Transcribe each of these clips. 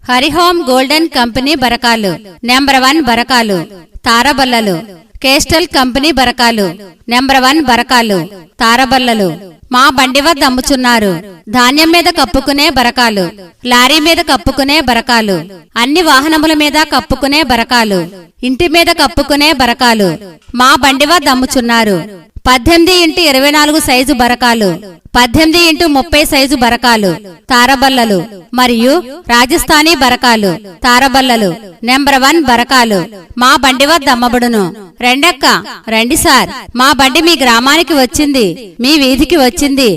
హరిహోమ్ golden company బరకాలు number 1 బరకాలు తారబల్లలు కేస్టల్ కంపెనీ బరకాలు నెంబర్ 1 బరకాలు తారబల్లలు మా బండి వద్ద అమ్ముచున్నారు. ధాన్యం మీద కప్పుకునే బరకాలు, లారీ మీద కప్పుకునే బరకాలు, అన్ని వాహనముల మీద కప్పుకునే బరకాలు, ఇంటి మీద కప్పుకునే బరకాలు మా బండి వద్ద అమ్ముచున్నారు. 18x24 సైజు బరకాలు, 18x30 సైజు బరకాలు తారబల్లలు మరియు రాజస్థానీ బరకాలు తారబల్లలు నెంబర్ 1 బరకాలు మా బండి వద్ద అమ్మబడును. రెండక్క రండి సార్, మా బండి మీ గ్రామానికి వచ్చింది, మీ వీధికి వచ్చింది.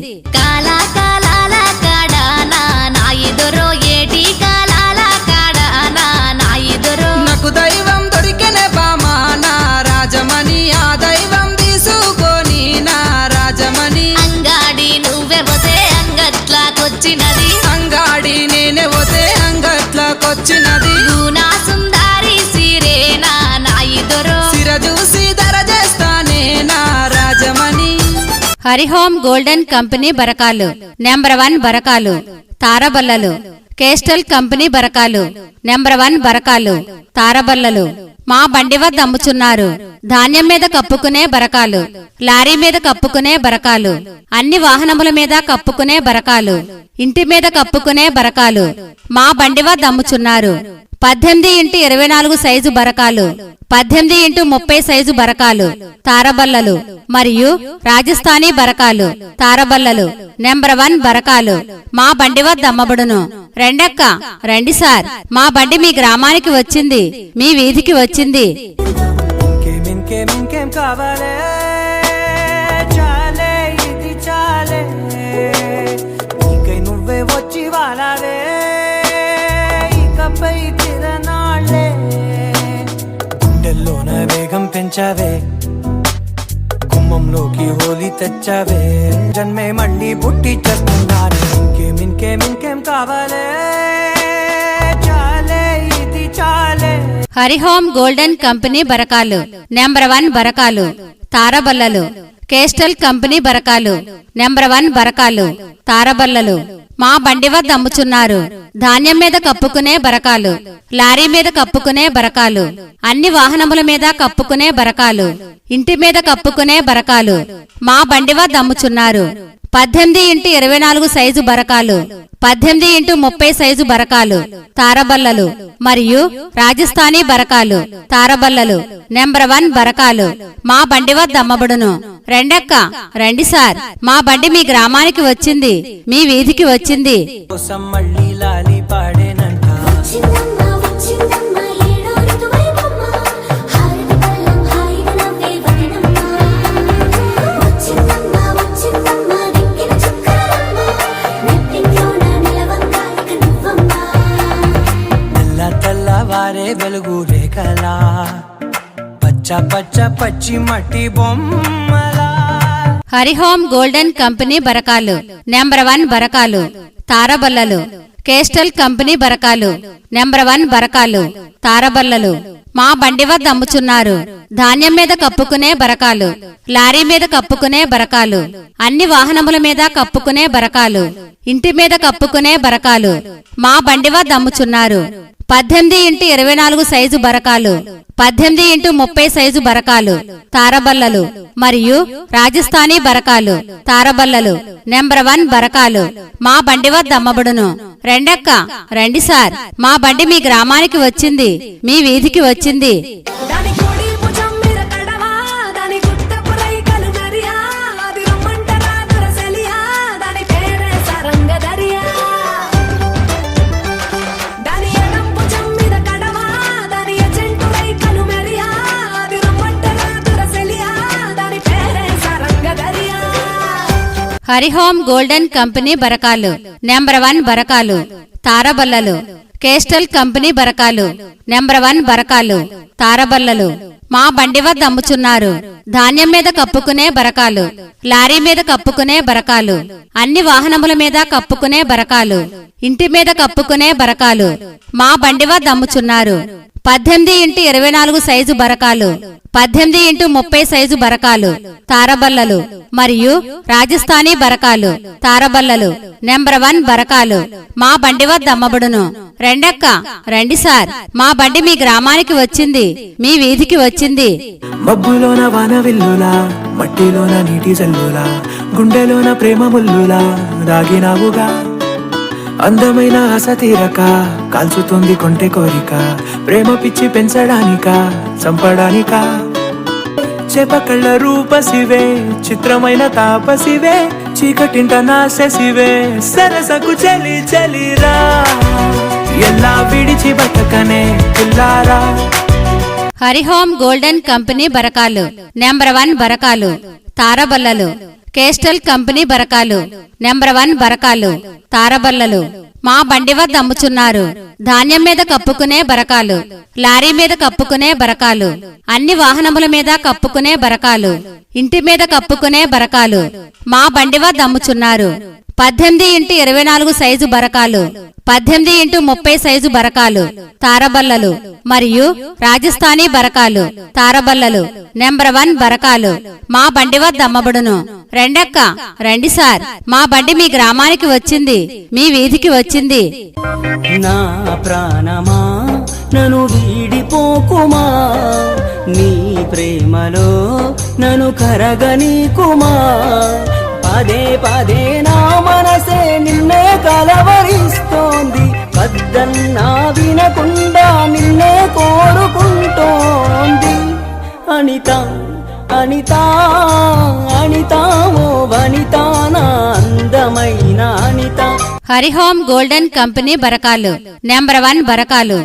నాకు దైవం దొరికిన బామా నా రాజమణి, ఆ దైవం తీసుకొని నా రాజమణి. అంగాడి నువ్వే పోతే అంగట్లాకొచ్చినది, అంగాడి నేనే పోతే అంగట్లకొచ్చినది. నా సుందారి సిరేనా నాయిదొరో, సిర చూసి ధర చేస్తానే నా రాజమణి. హరిహోమ్ గోల్డెన్ కంపెనీ బరకాలు నెంబర్ 1 బరకాలు తారబల్లలు కేస్టల్ కంపెనీ బరకాలు నెంబర్ 1 బరకాలు తారబల్లలు మా బండి వద్ద అమ్ముచున్నారు. ధాన్యం మీద కప్పుకునే బరకాలు, లారీ మీద కప్పుకునే బరకాలు, అన్ని వాహనముల మీద కప్పుకునే బరకాలు, ఇంటి మీద కప్పుకునే బరకాలు మా బండి వద్ద అమ్ముచున్నారు. 18x24 సైజు బరకాలు, 18x30 సైజు బరకాలు తారబల్లలు మరియు రాజస్థానీ బరకాలు తారబల్లలు నెంబర్ 1 బరకాలు మా బండి వద్ద అమ్మబడును. రెండక్క రండి సార్, మా బండి మీ గ్రామానికి వచ్చింది, మీ వీధికి వచ్చింది. ఇంకేం కావాలే, చాలే ఇది చాలే, నీకై నువ్వే వచ్చి వాలావే, ఇకపై తిరనాళ్లే, గుండెల్లోన వేగం పెంచావే, గుమ్మంలోకి హోలీ తెచ్చావే, జన్మే మళ్ళీ పుట్టి చేస్తున్నాను. ఇంకేం కావాలే, చాలే ఇది చాలే. హరిహోమ్ గోల్డెన్ కంపెనీ బరకాలు నెంబర్ 1 బరకాలు తారబల్లలు కేస్టల్ కంపెనీ బరకాలు నెంబర్ 1 బరకాలు తారబల్లలు మా బండి వద్ద అమ్ముచున్నారు. ధాన్యం మీద కప్పుకునే బరకాలు, లారీ మీద కప్పుకునే బరకాలు, అన్ని వాహనముల మీద కప్పుకునే బరకాలు, ఇంటి మీద కప్పుకునే బరకాలు మా బండి వద్ద అమ్ముచున్నారు. 18x24 సైజు బరకాలు, 18x30 సైజు బరకాలు తారబల్లలు మరియు రాజస్థానీ బరకాలు తారబల్లలు నెంబర్ 1 బరకాలు మా బండి వద్ద అమ్మబడును. రెండక్క రండి సార్, మా బండి మీ గ్రామానికి వచ్చింది, మీ వీధికి వచ్చింది. కోసం మళ్ళీ లాలి పాడేనంట, తెల్లవారే వెలుగు రేఖలా, పచ్చ పచ్చ పచ్చి మట్టి బొమ్మలా. హరిహోమ్ గోల్డెన్ కంపెనీ బరకాలు నెంబర్ 1 బరకాలు తారబల్లలు కేస్టల్ కంపెనీ బరకాలు నెంబర్ 1 బరకాలు తారబల్లలు మా బండి వద్ద అమ్ముచున్నారు. ధాన్యం మీద కప్పుకునే బరకాలు, లారీ మీద కప్పుకునే బరకాలు, అన్ని వాహనముల మీద కప్పుకునే బరకాలు, ఇంటి మీద కప్పుకునే బరకాలు మా బండి వద్ద అమ్ముచున్నారు. 18x24 సైజు బరకాలు, 18x30 సైజు బరకాలు తారబల్లలు మరియు రాజస్థానీ బరకాలు తారబల్లలు నెంబర్ 1 బరకాలు మా బండి వద్ద అమ్మబడును. రెండక్క రండి సార్, మా బండి మీ గ్రామానికి వచ్చింది, మీ వీధికి వచ్చింది. హరిహోమ్ గోల్డెన్ కంపెనీ బరకాలు నెంబర్ 1 బరకాలు తారబల్లలు కేస్టల్ కంపెనీ బరకాలు నెంబర్ 1 బరకాలు తారబల్లలు మా బండి వద్ద అమ్ముచున్నారు. ధాన్యం మీద కప్పుకునే బరకాలు, లారీ మీద కప్పుకునే బరకాలు, అన్ని వాహనముల మీద కప్పుకునే బరకాలు, ఇంటి మీద కప్పుకునే బరకాలు మా బండి వద్ద అమ్ముచున్నారు. 18x24 సైజు బరకాలు, 18x30 సైజు బరకాలు, తారబల్లలు మరియు రాజస్థానీ బరకాలు, తారబల్లలు నెంబర్ 1 బరకాలు మా బండి వద్ద అమ్మబడును. రెండక్క రండి సార్, మా బండి మీ గ్రామానికి వచ్చింది, మీ వీధికి వచ్చింది. మబ్బులోన వాన విల్లులా, మట్టిలోన నీటి జల్లులా, గుండెలోన ప్రేమ ముల్లులా దాగినావుగా. అందమైన ఆశ తీరక కాల్చుతుంది కొంటె కోరిక, ప్రేమ పిచ్చి పెంచడానిక చంపడానిక. చేపకళ్ళ రూపసివే, చిత్రమైన తాపసివే, చీకటింట నాశసివే, సరసకు చలి చలిరా, ఎలా విడిచి బతకనే పిల్లారా. హరిహోమ్ గోల్డెన్ కంపెనీ బరకాలు నెంబర్ 1 బరకాలు, తారబల్లలు కేస్టల్ కంపెనీ బరకాలు నెంబర్ 1 బరకాలు, తారబల్లలు మా బండి వద్ద అమ్ముచున్నారు. ధాన్యం మీద కప్పుకునే బరకాలు, లారీ మీద కప్పుకునే బరకాలు, అన్ని వాహనముల మీద కప్పుకునే బరకాలు, ఇంటి మీద కప్పుకునే బరకాలు మా బండి వద్ద అమ్ముచున్నారు. 18x24 సైజు బరకాలు, 18x30 సైజు బరకాలు, తారబల్లలు మరియు రాజస్థానీ బరకాలు, తారబల్లలు నెంబర్ 1 బరకాలు మా బండి వద్ద అమ్మబడును. రెండక్క రండి సార్, మా బండి మీ గ్రామానికి వచ్చింది, మీ వీధికి వచ్చింది. నా ప్రాణమా నన్ను వీడిపోకుమా, నీ ప్రేమలో నన్ను కరగనీకుమా. పదే పదే నా మనసే నిన్నే కలవరిస్తోంది, వద్దన్నా వినకుండా నిన్నే కోరుకుంటోంది. అనిత అనిత అనిత ఓ వనిత, నా అందమైన అనిత. హరిహోమ్ గోల్డెన్ కంపెనీ బరకాలు నెంబర్ 1 బరకాలు,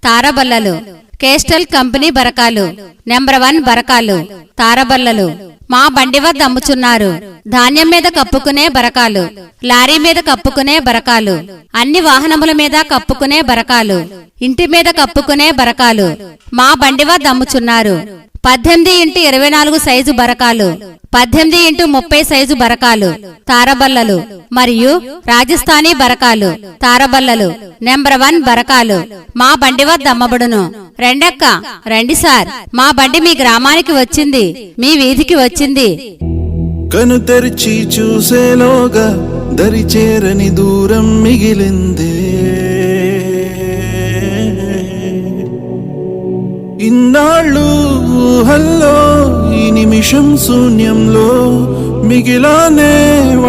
తారబల్లలు కేస్టల్ కంపెనీ బరకాలు నెంబర్ 1 బరకాలు, తారబల్లలు మా బండి వద్ద అమ్ముచున్నారు. ధాన్యం మీద కప్పుకునే బరకాలు, లారీ మీద కప్పుకునే బరకాలు, అన్ని వాహనముల మీద కప్పుకునే బరకాలు, ఇంటి మీద కప్పుకునే బరకాలు మా బండి వద్ద అమ్ముచున్నారు. 18x24 సైజు బరకాలు, 18x30 సైజు బరకాలు, తారబల్లలు మరియు రాజస్థానీ బరకాలు, తారబల్లలు నెంబర్ 1 బరకాలు మా బండి వద్ద అమ్మబడును. రెండక్క రండి సార్, మా బండి మీ గ్రామానికి వచ్చింది, మీ వీధికి వచ్చింది. కను తెరిచి చూసేలోగా దరి చేరని దూరం మిగిలిందే, ఇన్నాళ్ళు ఊహల్లో ఈ నిమిషం శూన్యంలో మిగిలానే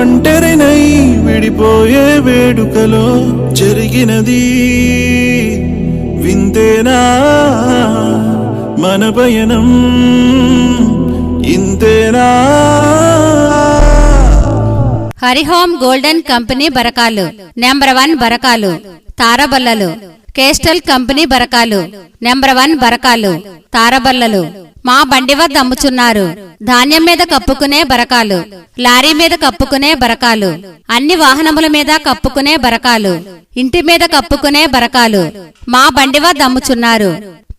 ఒంటరినై విడిపోయే వేడుకలో జరిగినది వింతేనా, మన పయనం ఇంతేనా. హరిహోమ్ గోల్డెన్ కంపెనీ బరకాలు నెంబర్ 1 బరకాలు, తారబల్లలు కేస్టల్ కంపెనీ బరకాలు నెంబర్ 1 బరకాలు, తారబల్లలు మా బండి వద్ద అమ్ముచున్నారు. ధాన్యం మీద కప్పుకునే బరకాలు, లారీ మీద కప్పుకునే బరకాలు, అన్ని వాహనముల మీద కప్పుకునే బరకాలు, ఇంటి మీద కప్పుకునే బరకాలు మా బండి వద్ద అమ్ముచున్నారు.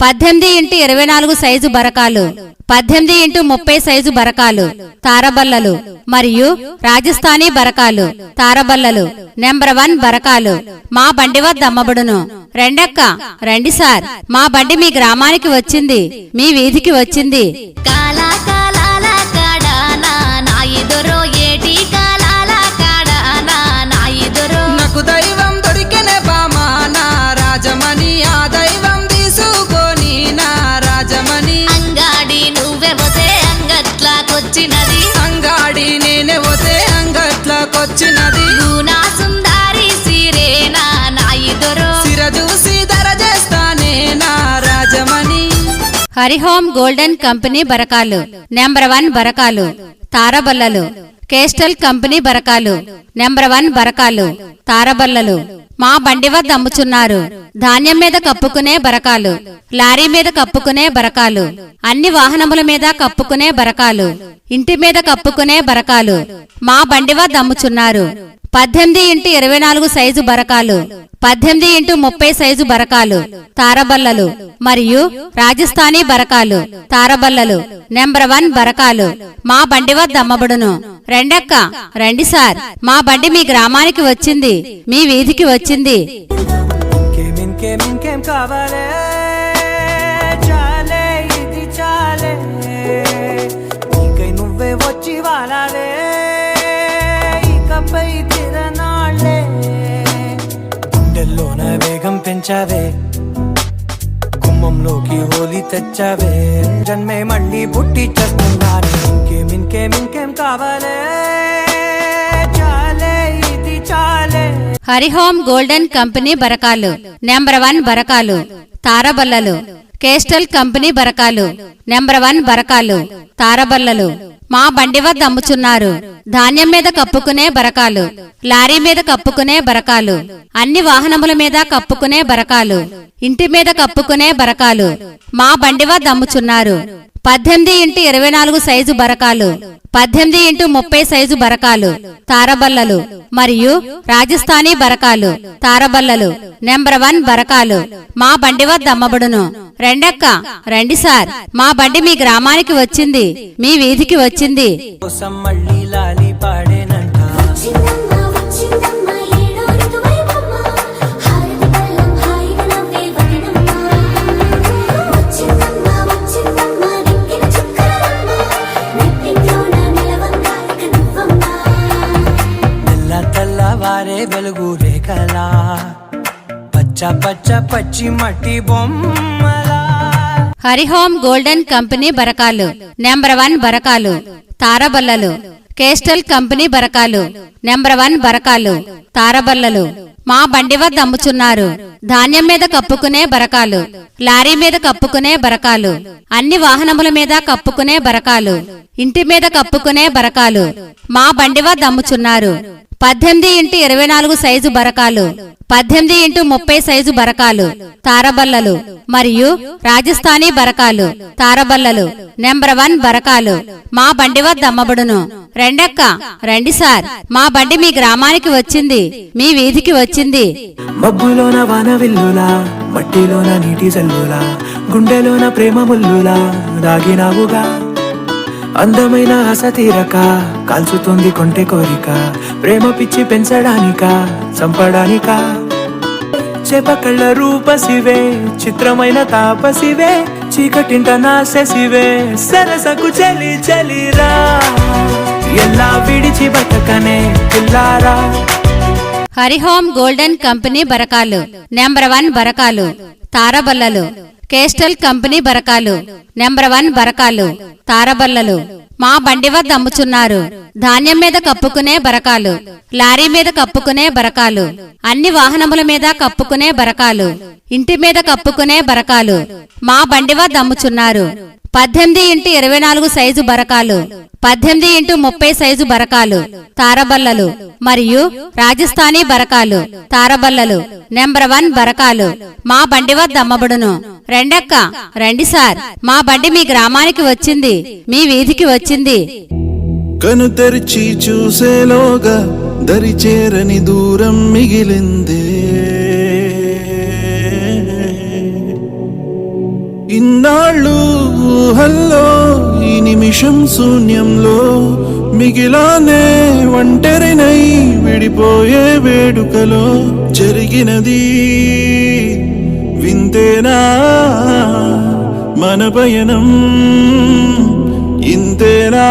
18x24 సైజు బరకాలు, 18x30 సైజు బరకాలు, తారబల్లలు మరియు రాజస్థానీ బరకాలు, తారబల్లలు నెంబర్ 1 బరకాలు మా బండి వద్ద అమ్మబడును. రెండక్క రండి సార్, మా బండి మీ గ్రామానికి వచ్చింది, మీ వీధికి వచ్చింది. కాలా కాలాల కాడానా నా ఎదురో ఏటి కాలాల కాడానా నా ఎదురో. నాకు దైవం దొరికిన బామా నా రాజమణి, ఆ దైవం తీసుకొని నా రాజమణి. అంగాడి నువ్వే పోతే అంగట్లాకొచ్చినది, అంగాడి నేనే పోతే అంగట్లకొచ్చినది. నా సుందారి సిరేనా నా ఎదురో. సిర చూసి ధర చేస్తానే నా రాజమణి. హరిహోమ్ గోల్డెన్ కంపెనీ బరకాలు నెంబర్ 1 బరకాలు, తారబల్లలు కేస్టల్ కంపెనీ బరకాలు నెంబర్ 1 బరకాలు, తారబల్లలు మా బండి వద్ద అమ్ముచున్నారు. ధాన్యం మీద కప్పుకునే బరకాలు, లారీ మీద కప్పుకునే బరకాలు, అన్ని వాహనముల మీద కప్పుకునే బరకాలు, ఇంటి మీద కప్పుకునే బరకాలు మా బండి వద్ద అమ్ముచున్నారు. 18x24 సైజు బరకాలు, 18x30 సైజు బరకాలు, తారబల్లలు మరియు రాజస్థానీ బరకాలు, తారబల్లలు నెంబర్ 1 బరకాలు మా బండి వద్ద అమ్మబడును. రెండక్క రండి సార్, మా బండి మీ గ్రామానికి వచ్చింది, మీ వీధికి వచ్చింది. ఇంకేం కావాలే తెచ్చావే గుమ్మంలోకి హోలీ తెచ్చావే జన్మే మళ్ళీ పుట్టి చేస్తున్నాను ఇంకేం కావాలే చాలే ఇది చాలే హరిహోమ్ గోల్డెన్ కంపెనీ బరకాలు నెంబర్ 1 బరకాలు తారబల్లలు కేస్టల్ కంపెనీ బరకాలు నెంబర్ 1 బరకాలు తారబల్లలు మా బండి వద్ద అమ్ముచున్నారు ధాన్యం మీద కప్పుకునే బరకాలు లారీ మీద కప్పుకునే బరకాలు అన్ని వాహనముల మీద కప్పుకునే బరకాలు ఇంటి మీద కప్పుకునే బరకాలు మా బండి వద్ద అమ్ముచున్నారు 18x24 సైజు బరకాలు 18x30 సైజు బరకాలు తారబల్లలు మరియు రాజస్థానీ బరకాలు తారబల్లలు నెంబర్ 1 బరకాలు మా బండి వద్ద అమ్మబడును రెండక్క రండి సార్ మా బండి మీ గ్రామానికి వచ్చింది మీ వీధికి వచ్చింది కోసం మళ్ళీ లాలి పాడేనంట వచ్చిందమ్మ వచ్చిందమ్మ ఏడో ఋతువైవమ్మ హారతి పళ్ళం హాయిగా నవ్వే వదనమ్మ వచ్చిందమ్మ వచ్చిందమ్మ నింగిన చుక్కలమ్మ నెట్టింట్లోన నిలవంగా ఇక నువ్వమ్మ తెల్లవారే వెలుగు రేఖలా పచ్చి మట్టి బొమ్మలా హరిహోమ్ గోల్డెన్ కంపెనీ బరకాలు నెంబర్ 1 బరకాలు తారబల్లలు కేస్టల్ కంపెనీ బరకాలు నెంబర్ 1 బరకాలు తారబల్లలు మా బండి వద్ద అమ్ముచున్నారు ధాన్యం మీద కప్పుకునే బరకాలు లారీ మీద కప్పుకునే బరకాలు అన్ని వాహనముల మీద కప్పుకునే బరకాలు ఇంటి మీద కప్పుకునే బరకాలు మా బండి వద్ద అమ్ముచున్నారు 18x24 సైజు బరకాలు 18x30 సైజు బరకాలు తారబల్లలు మరియు రాజస్థానీ బరకాలు తారబల్లలు నెంబర్ 1 బరకాలు మా బండి వద్ద అమ్మబడును రెండక్క రండి సార్ మా బండి మీ గ్రామానికి వచ్చింది మీ వీధికి వచ్చింది మబ్బులోన వాన విల్లులా మట్టిలోన నీటి జల్లులా గుండెలోన ప్రేమ ముల్లులా దాగినావుగా అందమైన ఆశ తీరక కాల్చుతుంది కొంటె కోరిక ప్రేమ పిచ్చి పెంచడానిక చంపడానిక చేపకళ్ళ రూపసివే చిత్రమైన తాపసివే చీకటింట నాశసివే సరసకు చలి చలిరా ఎలా విడిచి బతకనే పిల్లారా హరిహోమ్ గోల్డెన్ కంపెనీ బరకాలు నెంబర్ 1 బరకాలు తారబల్లలు కేస్టల్ కంపెనీ బరకాలు నెంబర్ 1 బరకాలు తారబల్లలు మా బండి వద్ద అమ్ముచున్నారు ధాన్యం మీద కప్పుకునే బరకాలు లారీ మీద కప్పుకునే బరకాలు అన్ని వాహనముల మీద కప్పుకునే బరకాలు ఇంటి మీద కప్పుకునే బరకాలు మా బండి వద్ద అమ్ముచున్నారు 18x24 సైజు బరకాలు 18x30 సైజు బరకాలు తారబల్లలు మరియు రాజస్థానీ బరకాలు తారబల్లలు నెంబర్ 1 బరకాలు మా బండి వద్ద అమ్మబడును రెండక్క రండి సార్ మా బండి మీ గ్రామానికి వచ్చింది మీ వీధికి వచ్చింది కను తెరిచి చూసేలోగా దరి చేరని దూరం మిగిలిందే ఇన్నాళ్ళు ఊహల్లో ఈ నిమిషం శూన్యంలో మిగిలానే ఒంటరినై విడిపోయే వేడుకలో జరిగినది వింతేనా మన పయనం ఇంతేనా